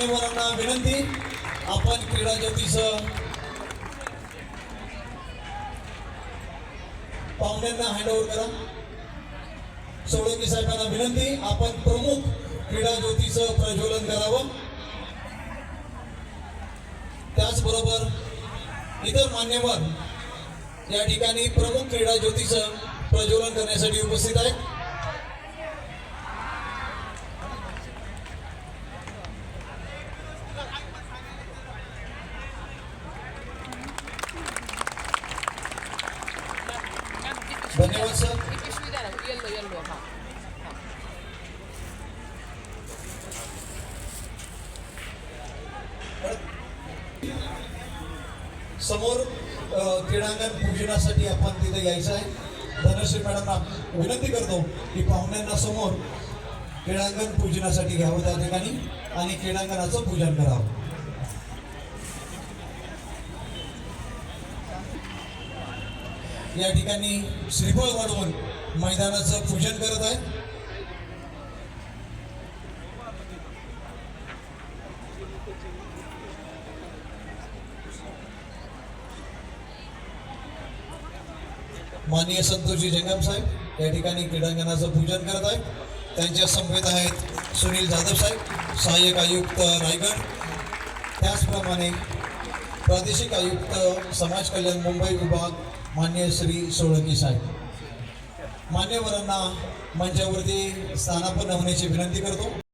मान्यवरांना विनंती, आपण क्रीडा ज्योतीचं पाहुण्यांना हँडओव्हर करा। सोळंकी साहेबांना विनंती, आपण प्रमुख क्रीडा ज्योतीचं प्रज्वलन करावं। त्याचबरोबर इतर मान्यवर या ठिकाणी प्रमुख क्रीडा ज्योतीचं प्रज्वलन करण्यासाठी उपस्थित आहेत। धन्यवाद सर। समोर क्रीडांगण पूजनासाठी आपण तिथे यायचं आहे। धनश्री मॅडमना विनंती करतो की पाहुण्यांना समोर क्रीडांगण पूजनासाठी घ्यावं त्या ठिकाणी आणि क्रीडांगणाचं पूजन करावं। या ठिकाणी श्रीफळ वाढवून मैदानाचं पूजन करत आहे। माननीय संतोषजी जंगम साहेब या ठिकाणी क्रीडांगणाचं पूजन करत आहेत। त्यांच्या समवेत आहेत सुनील जाधव साहेब, सहाय्यक आयुक्त रायगड, त्याचप्रमाणे प्रादेशिक आयुक्त समाज कल्याण मुंबई विभाग मान्य श्री सोळंकी साहेब। मान्यवरांना मंचावरती स्थानापन्न होण्याची विनंती करतो।